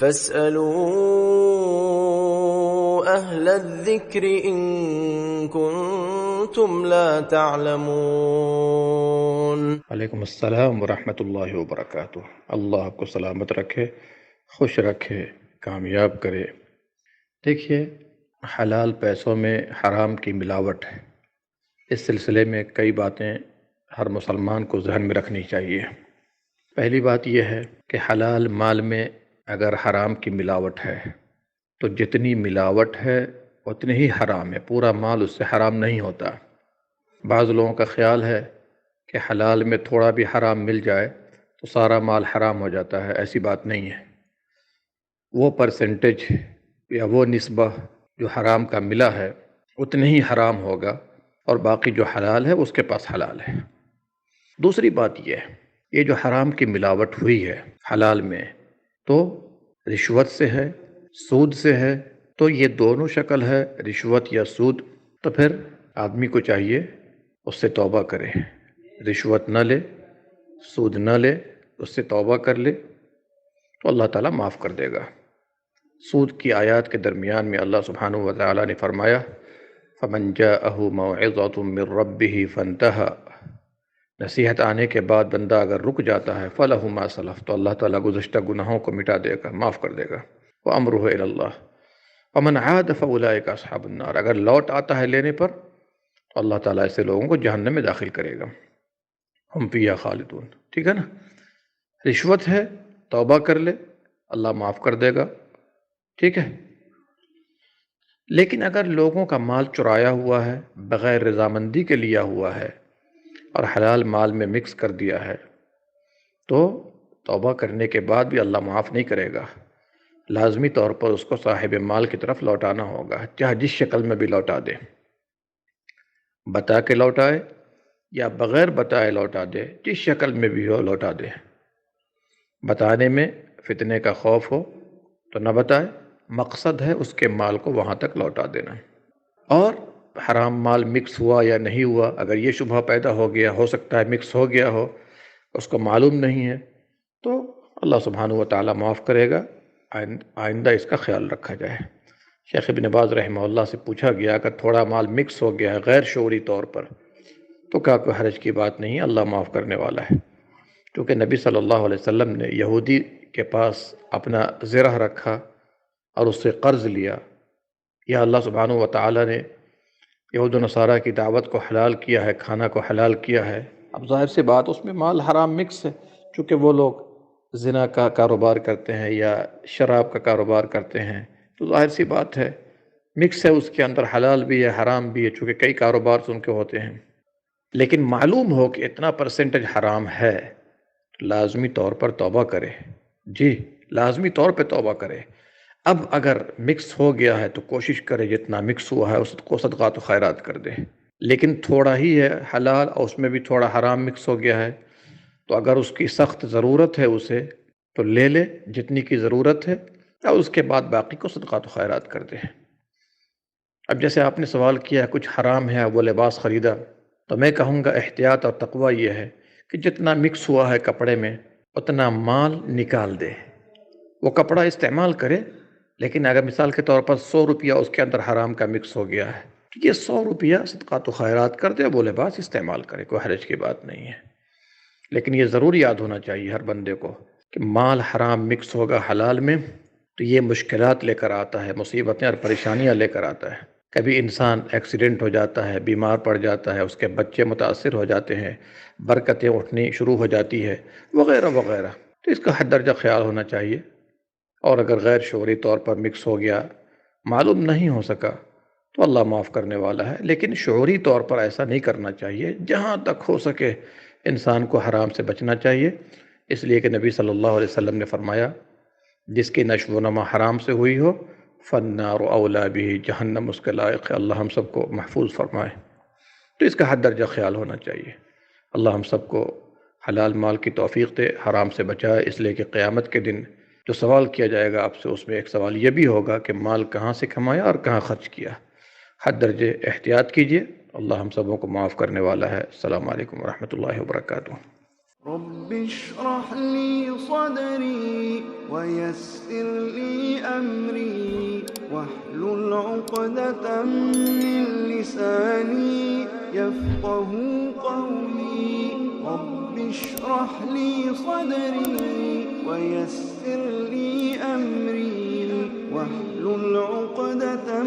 فاسألوا أهل الذكر إن كنتم لا تعلمون۔ وعلیکم السلام ورحمۃ اللہ وبرکاتہ۔ اللہ آپ کو سلامت رکھے، خوش رکھے، کامیاب کرے۔ دیکھیے، حلال پیسوں میں حرام کی ملاوٹ ہے۔ اس سلسلے میں کئی باتیں ہر مسلمان کو ذہن میں رکھنی چاہیے۔ پہلی بات یہ ہے کہ حلال مال میں اگر حرام کی ملاوٹ ہے تو جتنی ملاوٹ ہے اتنی ہی حرام ہے، پورا مال اس سے حرام نہیں ہوتا۔ بعض لوگوں کا خیال ہے کہ حلال میں تھوڑا بھی حرام مل جائے تو سارا مال حرام ہو جاتا ہے۔ ایسی بات نہیں ہے۔ وہ پرسنٹیج یا وہ نسبہ جو حرام کا ملا ہے اتنے ہی حرام ہوگا، اور باقی جو حلال ہے اس کے پاس حلال ہے۔ دوسری بات یہ جو حرام کی ملاوٹ ہوئی ہے حلال میں، تو رشوت سے ہے، سود سے ہے، تو یہ دونوں شکل ہے، رشوت یا سود۔ تو پھر آدمی کو چاہیے اس سے توبہ کرے، رشوت نہ لے، سود نہ لے، اس سے توبہ کر لے تو اللہ تعالیٰ معاف کر دے گا۔ سود کی آیات کے درمیان میں اللہ سبحانہ و تعالیٰ نے فرمایا فَمَنْ جَاءَهُ مَوْعِظَةٌ مِّن رَبِّهِ فَانْتَهَى، نصیحت آنے کے بعد بندہ اگر رک جاتا ہے فَلَهُ مَا سَلَفَ، تو اللہ تعالیٰ گزشتہ گناہوں کو مٹا دے گا، معاف کر دے گا۔ وَأَمْرُهُ إِلَى اللَّهِ وَمَنْ عَادَ فَأُولَٰئِكَ أَصْحَابُ النَّارِ، اگر لوٹ آتا ہے لینے پر تو اللہ تعالیٰ ایسے لوگوں کو جہنم میں داخل کرے گا، ہم فیہا خالدون۔ ٹھیک ہے نا؟ رشوت ہے، توبہ کر لے، اللہ معاف کر دے گا، ٹھیک ہے۔ لیکن اگر لوگوں کا مال چرایا ہوا ہے، بغیر رضامندی کے لیا ہوا ہے اور حلال مال میں مکس کر دیا ہے، تو توبہ کرنے کے بعد بھی اللہ معاف نہیں کرے گا۔ لازمی طور پر اس کو صاحب مال کی طرف لوٹانا ہوگا، چاہے جس شکل میں بھی لوٹا دے، بتا کے لوٹائے یا بغیر بتائے لوٹا دے، جس شکل میں بھی ہو لوٹا دے۔ بتانے میں فتنے کا خوف ہو تو نہ بتائے، مقصد ہے اس کے مال کو وہاں تک لوٹا دینا۔ اور حرام مال مکس ہوا یا نہیں ہوا، اگر یہ شبہ پیدا ہو گیا، ہو سکتا ہے مکس ہو گیا ہو، اس کو معلوم نہیں ہے، تو اللہ سبحانہ و تعالیٰ معاف کرے گا۔ آئندہ اس کا خیال رکھا جائے۔ شیخ ابن باز رحمہ اللہ سے پوچھا گیا کہ تھوڑا مال مکس ہو گیا ہے غیر شعوری طور پر، تو کہا کوئی حرج کی بات نہیں، اللہ معاف کرنے والا ہے۔ کیونکہ نبی صلی اللہ علیہ وسلم نے یہودی کے پاس اپنا زرہ رکھا اور اس سے قرض لیا، یا اللہ سبحانہ و تعالیٰ نے یہود و نصارہ کی دعوت کو حلال کیا ہے، کھانا کو حلال کیا ہے، اب ظاہر سی بات اس میں مال حرام مکس ہے، چونکہ وہ لوگ زنا کا کاروبار کرتے ہیں یا شراب کا کاروبار کرتے ہیں، تو ظاہر سی بات ہے مکس ہے، اس کے اندر حلال بھی ہے حرام بھی ہے، چونکہ کئی کاروبار ان کے ہوتے ہیں۔ لیکن معلوم ہو کہ اتنا پرسنٹج حرام ہے، لازمی طور پر توبہ کرے، جی لازمی طور پہ توبہ کرے۔ اب اگر مکس ہو گیا ہے تو کوشش کرے جتنا مکس ہوا ہے اس کو صدقات و خیرات کر دے، لیکن تھوڑا ہی ہے حلال اور اس میں بھی تھوڑا حرام مکس ہو گیا ہے، تو اگر اس کی سخت ضرورت ہے اسے تو لے لے جتنی کی ضرورت ہے، اور اس کے بعد باقی کو صدقات و خیرات کر دے۔ اب جیسے آپ نے سوال کیا کچھ حرام ہے وہ لباس خریدا، تو میں کہوں گا احتیاط اور تقوی یہ ہے کہ جتنا مکس ہوا ہے کپڑے میں اتنا مال نکال دے، وہ کپڑا استعمال کرے، لیکن اگر مثال کے طور پر 100 روپیہ اس کے اندر حرام کا مکس ہو گیا ہے تو یہ 100 روپیہ صدقات و خیرات کر دے، وہ لباس استعمال کرے، کوئی حرج کی بات نہیں ہے۔ لیکن یہ ضرور یاد ہونا چاہیے ہر بندے کو کہ مال حرام مکس ہوگا حلال میں تو یہ مشکلات لے کر آتا ہے، مصیبتیں اور پریشانیاں لے کر آتا ہے۔ کبھی انسان ایکسیڈنٹ ہو جاتا ہے، بیمار پڑ جاتا ہے، اس کے بچے متاثر ہو جاتے ہیں، برکتیں اٹھنی شروع ہو جاتی ہے، وغیرہ وغیرہ، تو اس کا حد درجہ خیال ہونا چاہیے۔ اور اگر غیر شعوری طور پر مکس ہو گیا، معلوم نہیں ہو سکا، تو اللہ معاف کرنے والا ہے، لیکن شعوری طور پر ایسا نہیں کرنا چاہیے۔ جہاں تک ہو سکے انسان کو حرام سے بچنا چاہیے، اس لیے کہ نبی صلی اللہ علیہ وسلم نے فرمایا جس کی نشو و نما حرام سے ہوئی ہو فالنار اولیٰ بہ، جہنم اس کے لائق ہے۔ اللہ ہم سب کو محفوظ فرمائے۔ تو اس کا حد درجہ خیال ہونا چاہیے۔ اللہ ہم سب کو حلال مال کی توفیق دے، حرام سے بچائے، اس لیے کہ قیامت کے دن جو سوال کیا جائے گا آپ سے، اس میں ایک سوال یہ بھی ہوگا کہ مال کہاں سے کمایا اور کہاں خرچ کیا۔ حد درجے احتیاط کیجیے، اللہ ہم سبوں کو معاف کرنے والا ہے۔ السلام علیکم ورحمۃ اللہ وبرکاتہ۔ رب اشرح لي صدري ويسر لي أمري واحلل عقدة من لساني يفقه قولي رب اشرح لي صدري ويسر لي أمري واحلل عقدة